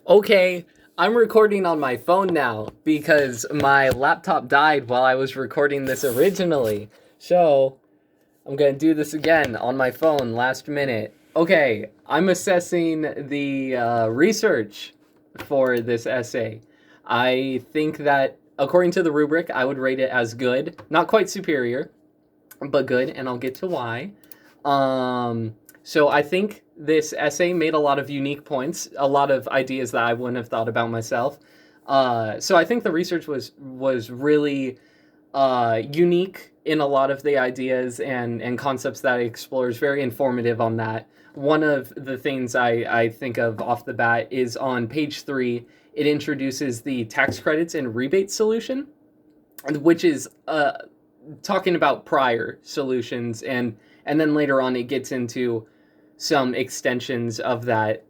Okay, I'm recording on my phone now because my laptop died while I was recording this originally. So, I'm gonna do this again on my phone last minute. Okay, I'm assessing the research for this essay. I think that, according to the rubric, I would rate it as good. Not quite superior, but good, and I'll get to why. So I think this essay made a lot of unique points, a lot of ideas that I wouldn't have thought about myself. So I think the research was really unique in a lot of the ideas and concepts that it explores. Very informative on that. One of the things I think of off the bat is on page 3. It introduces the tax credits and rebate solution, which is talking about prior solutions, and then later on it gets into some extensions of that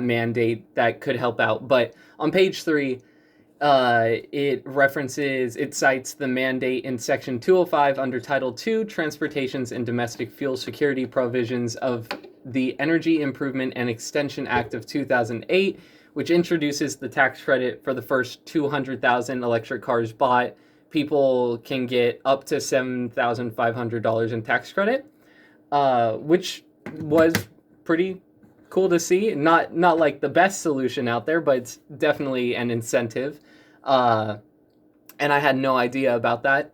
mandate that could help out. But on page 3, it cites the mandate in section 205 under title 2 transportations and domestic fuel security provisions of the Energy Improvement and Extension Act of 2008, which introduces the tax credit for the first 200,000 electric cars bought. People can get up to $7,500 in tax credit, which was pretty cool to see. Not like the best solution out there, but it's definitely an incentive. Uh, and I had no idea about that.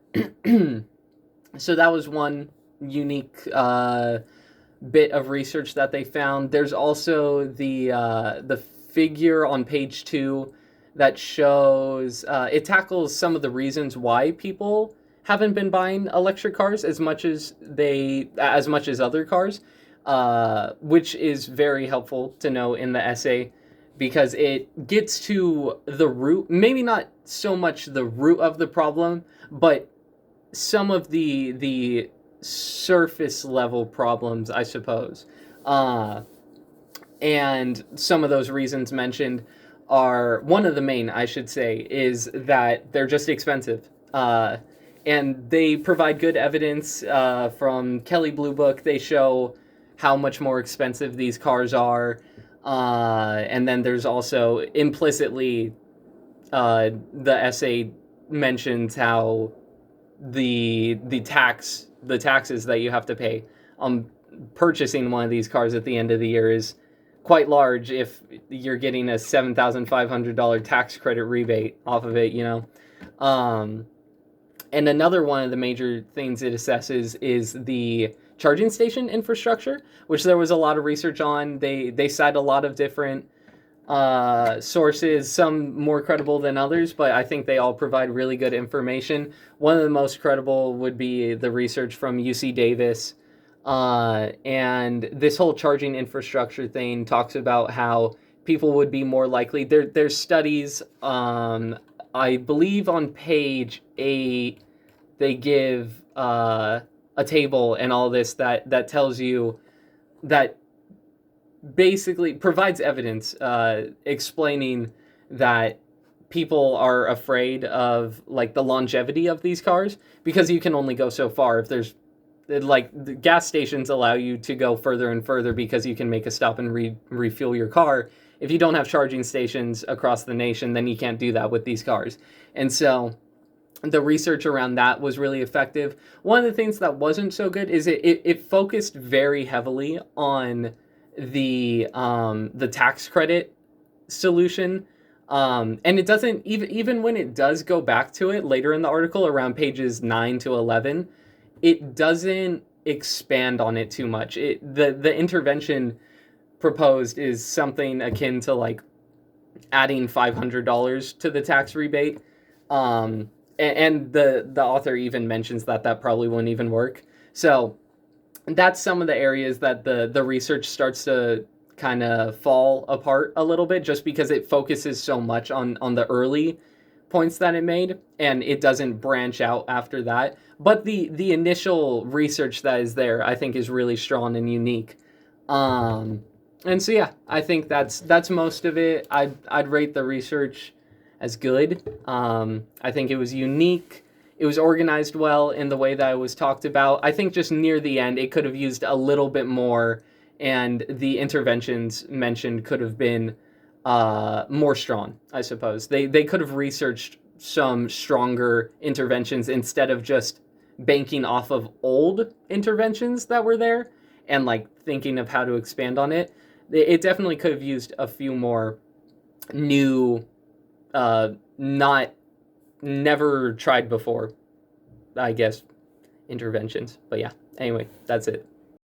So that was one unique bit of research that they found. There's also the figure on page 2 that shows it tackles some of the reasons why people haven't been buying electric cars as much as other cars, which is very helpful to know in the essay because it gets to the root, maybe not so much the root of the problem, but some of the surface level problems, I suppose. Uh, and some of those reasons mentioned are one of the main, I should say, is that they're just expensive. And they provide good evidence from Kelley Blue Book. They show how much more expensive these cars are. And then there's also implicitly the essay mentions how the taxes that you have to pay on purchasing one of these cars at the end of the year is quite large if you're getting a $7,500 tax credit rebate off of it, you know. Um, and another one of the major things it assesses is the charging station infrastructure, which there was a lot of research on. They cite a lot of different sources, some more credible than others, but I think they all provide really good information. One of the most credible would be the research from UC Davis. And this whole charging infrastructure thing talks about how people would be more likely. There's studies, I believe on page 8, they give a table and all this that tells you that basically provides evidence explaining that people are afraid of like the longevity of these cars because you can only go so far. If there's like the gas stations allow you to go further and further because you can make a stop and refuel your car. If you don't have charging stations across the nation, then you can't do that with these cars. And so the research around that was really effective. One of the things that wasn't so good is it focused very heavily on the tax credit solution, and it doesn't even when it does go back to it later in the article around pages 9 to 11, it doesn't expand on it too much. The intervention proposed is something akin to like adding $500 to the tax rebate, and the author even mentions that probably wouldn't even work. So that's some of the areas that the research starts to kind of fall apart a little bit just because it focuses so much on the early points that it made and it doesn't branch out after that. But the initial research that is there I think is really strong and unique. And so yeah, I think that's most of it. I'd rate the research as good. I think it was unique. It was organized well in the way that it was talked about. I think just near the end, it could have used a little bit more, and the interventions mentioned could have been more strong, I suppose. They could have researched some stronger interventions instead of just banking off of old interventions that were there and like thinking of how to expand on it. It definitely could have used a few more new, not never tried before, I guess, interventions. But yeah, anyway, that's it.